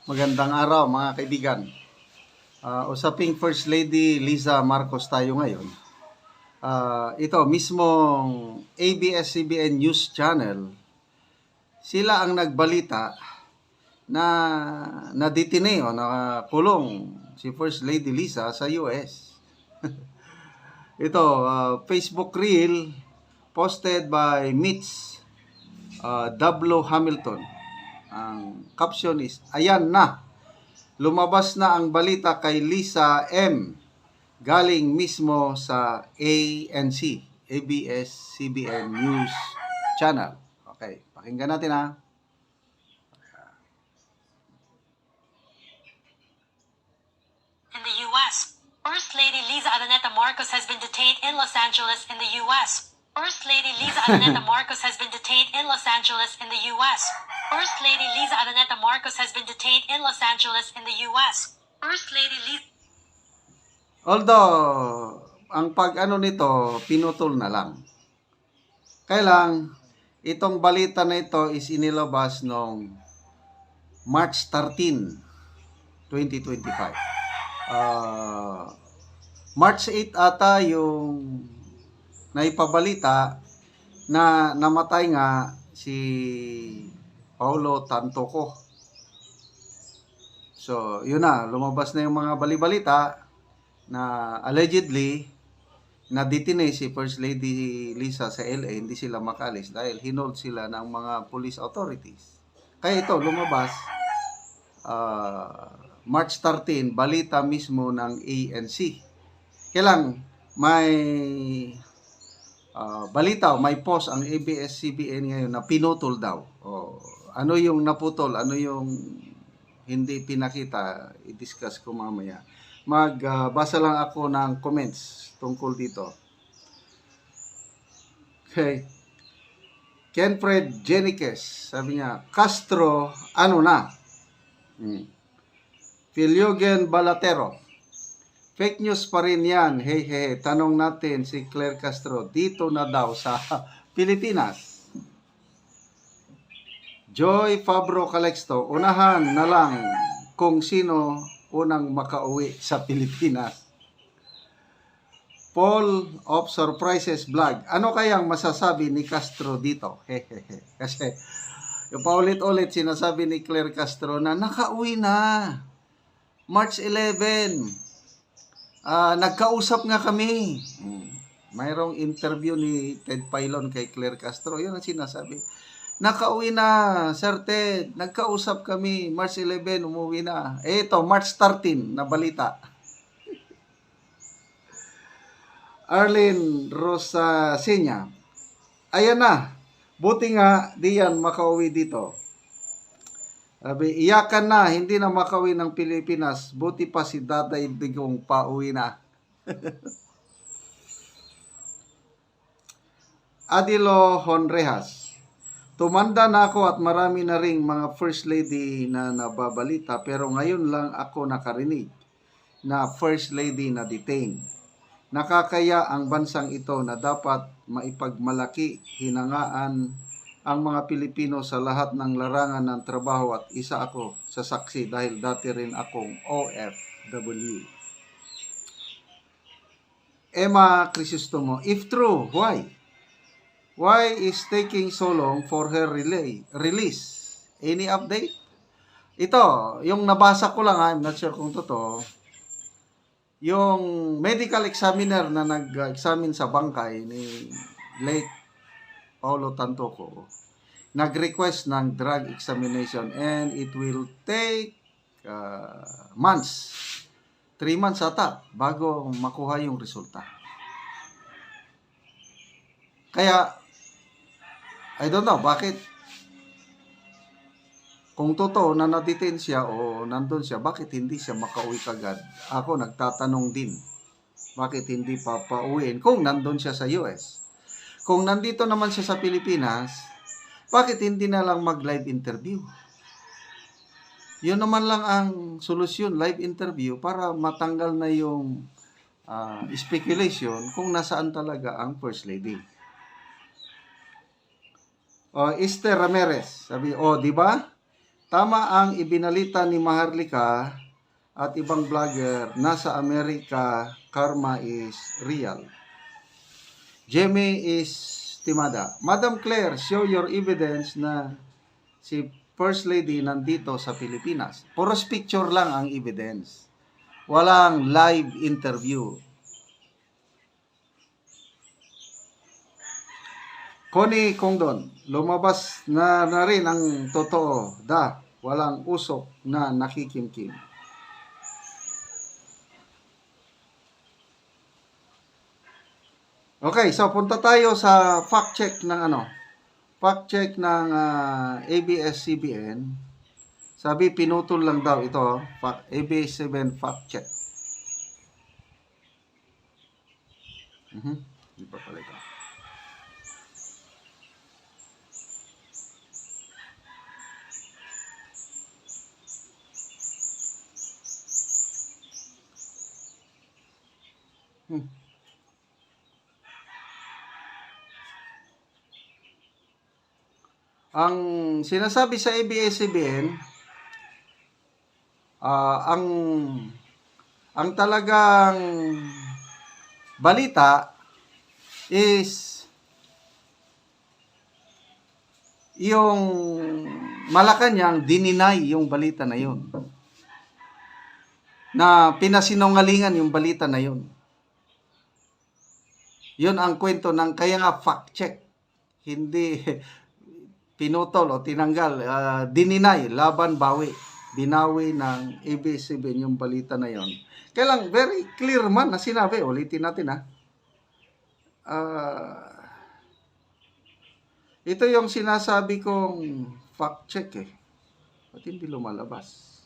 Magandang araw mga kaibigan. Usaping First Lady Liza Marcos tayo ngayon. Ito mismong ABS-CBN News Channel, sila ang nagbalita na naditine o nakakulong si First Lady Liza sa US. Ito, Facebook reel posted by Mitch W. Hamilton. Ang caption is, ayan na, lumabas na ang balita kay Liza M. Galing mismo sa ANC, ABS-CBN News Channel. Okay, pakinggan natin ha. In the U.S., First Lady Liza Araneta Marcos has been detained in Los Angeles in the U.S. First Lady Liza Araneta Marcos has been detained in Los Angeles in the U.S. First Lady Liza Araneta Marcos has been detained in Los Angeles in the U.S. First Lady Liza... Although, ang pag-ano nito, pinutol na lang. Kailang, itong balita na ito is inilabas noong March 13, 2025. March 8 ata yung naipabalita na namatay nga si Paulo Tantoco. So, yun na, lumabas na yung mga balibalita na allegedly naditine si First Lady Liza sa LA, hindi sila makalis dahil hinold sila ng mga police authorities. Kaya ito, lumabas March 13, balita mismo ng ANC. Kailang may balita, may post ang ABS-CBN ngayon na pinutol daw. Ano yung naputol, ano yung hindi pinakita, i-discuss ko mamaya. Magbasa lang ako ng comments tungkol dito. Okay. Kenfred Jeniquez, sabi niya, Castro, ano na? Filiogen Balatero, fake news pa rin yan. Hey, tanong natin si Claire Castro, dito na daw sa Pilipinas. Joy Fabro Calexto, unahan na lang kung sino unang makauwi sa Pilipinas. Paul of Surprises Vlog, ano kayang masasabi ni Castro dito? Kasi yung paulit-ulit sinasabi ni Claire Castro na nakauwi na. March 11, nagkausap nga kami. Mayroong interview ni Ted Pailon kay Claire Castro. Yun ang sinasabi. Nakauwi na, Sir Ted. Nagkausap kami. March 11, umuwi na. Ito, March 13, na balita. Arlene Rosasenya, ayan na. Buti nga, diyan makauwi dito. Sabi, iyakan na, hindi na makauwi ng Pilipinas. Buti pa si Daday Digong pauwi na. Adilo Honrehas, tumanda na ako at marami na ring mga First Lady na nababalita pero ngayon lang ako nakarinig na First Lady na detained. Nakakaya ang bansang ito na dapat maipagmalaki, hinangaan ang mga Pilipino sa lahat ng larangan ng trabaho at isa ako sa saksi dahil dati rin akong OFW. Emma Crisostomo, if true, why? Why is taking so long for her release? Any update? Ito, yung nabasa ko lang, I'm not sure kung totoo, yung medical examiner na nag-examine sa bangkay ni late Paulo Tantoco, nag-request ng drug examination and it will take months. 3 months ata bago makuha yung resulta. Kaya, I don't know, bakit kung totoo na na-detain siya o nandun siya, bakit hindi siya makauwi kagad? Ako nagtatanong din, bakit hindi pa pauwiin kung nandun siya sa US? Kung nandito naman siya sa Pilipinas, bakit hindi na lang mag-live interview? Yun naman lang ang solusyon, live interview, para matanggal na yung speculation kung nasaan talaga ang First Lady. Esther Ramirez, sabi, di ba? Tama ang ibinalita ni Maharlika at ibang vlogger na sa Amerika, karma is real. Jemmy is timada. Madam Claire, show your evidence na si First Lady nandito sa Pilipinas. Puros picture lang ang evidence. Walang live interview. Connie Kongdon, lumabas na rin ang totoo. Walang usok na nakikimkim. Okay, so punta tayo sa fact check ng ABS-CBN. Sabi pinutol lang daw ito, ABS-CBN fact check. Hindi pa pala ito. Ang sinasabi sa ABS-CBN, ang talagang balita is yung Malacanang dininay yung balita na yun. Na pinasinungalingan yung balita na yun. Yun ang kwento ng kaya nga fact check. Hindi pinutol o tinanggal, dininay, laban bawi. Binawi ng ABS-CBN yung balita na yon. Kaya lang, very clear man na sinabi. Ulitin natin ito yung sinasabi kong fact check eh. Ba't hindi lumalabas?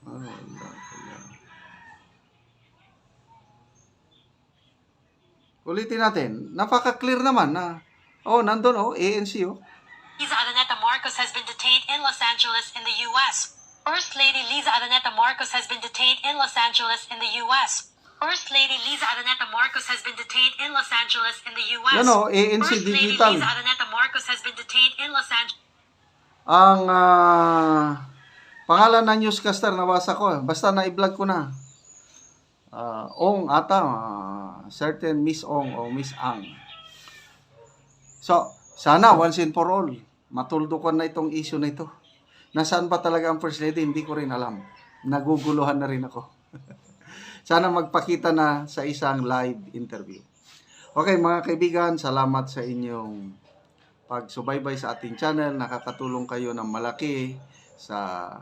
Wala. Ulitin natin. Napaka-clear naman na, nandun, ANC, Liza Araneta Marcos has been detained in Los Angeles in the U.S. First Lady Liza Araneta Marcos has been detained in Los Angeles in the U.S. First Lady Liza Araneta Marcos has been detained in Los Angeles in the U.S. Yan ANC First Lady Digital. Liza Araneta Marcos has been detained in Los Angeles. Ang pangalan ng newscaster nabasa ko. Basta na-i-vlog ko na. Ong ata. Certain Miss Ong o Miss Ang. So, sana once and for all, matuldukan na itong issue na ito. Nasaan ba talaga ang First Lady? Hindi ko rin alam. Naguguluhan na rin ako. Sana magpakita na sa isang live interview. Okay mga kaibigan, salamat sa inyong pagsubaybay sa ating channel. Nakakatulong kayo ng malaki sa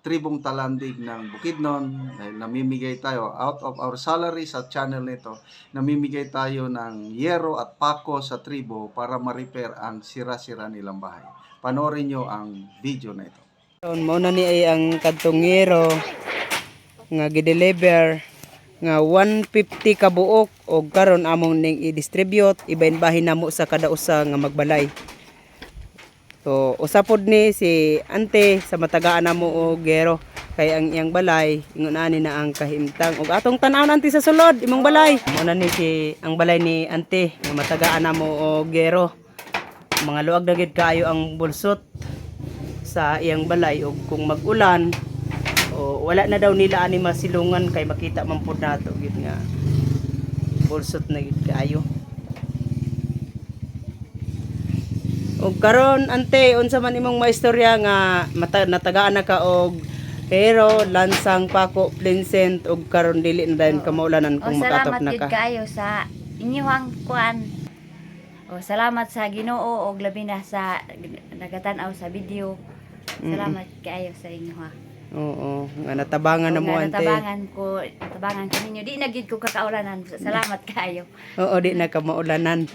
Tribong Talandig ng Bukidnon. Dahil namimigay tayo out of our salary sa channel nito. Namimigay tayo ng yero at pako sa tribo para ma-repair ang sira-sira nilang bahay. Panoorin nyo ang video na ito. Mauna ni ay ang kadtong yero nga gideliver nga 150 ka buok og karon among ning i-distribute ibahin bahin namo sa kada usa nga magbalay. So usapod ni si ante sa matagaan namo og gero kay ang iyang balay ingon ani na ang kahimtang og atong tan-awon ante sa sulod imong balay. Mauna ni si ang balay ni ante nga matagaan namo og gero. Mga luag na gid kaayo ang bulsot sa iyang balay og kung mag-ulan o wala na daw nila ani masilungan kay makita man pud nato gid nga bulsot na gid kaayo. Og karon ante unsa man imong maistorya nga natagaan na ka og pero lansang pako Plincent og karon dili na dayon ka maulanan kung makatop na ka. Salamat gid kaayo sa inyong kuan. Salamat sa Ginoo og labi na sa nagatan-aw sa video. Salamat kaayo sa inyo ha. Oo, nga natabangan na mo ante. Natabangan ko ninyo. Di na gid ko kakaulanan. Salamat kaayo. Oo, di na ka maulanan.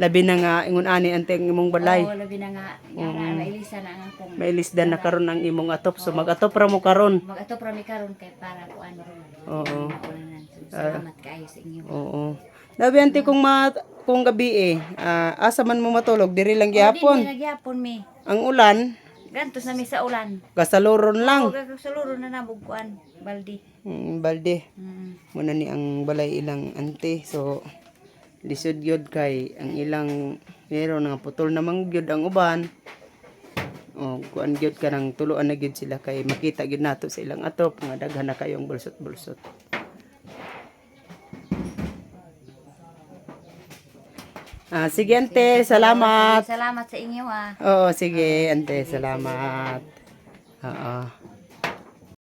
Labi na nga ingon ani ante ang imong balay. Oo, labi na nga mailisa na ang akong. Mailisdan na karon ang imong atop. So mag-atop ra mo karon. Mag-atop ra mi karon kay para kuan ron. Oo. Salamat kaayo sa inyo. Oo. Labi ante kung gabi asa man mo matulog diri lang gihapon. Di nagyapon mi. Ang ulan Gantos na mi sa ulan. gasaluron lang. Gasaluro na nabog kuan baldi. Balde. Muna ni ang balay ilang ante. So lisod gyud kay ang ilang meron nga putol namang gyud ang uban. O kuan gyud kanang tuluan na gyud sila kay makita gyud nato sa ilang atop nga daghan na kayong bulsot-bulsot. Sige ante, salamat. Salamat sa inyo ah. Oo, sige ante, salamat. Oo.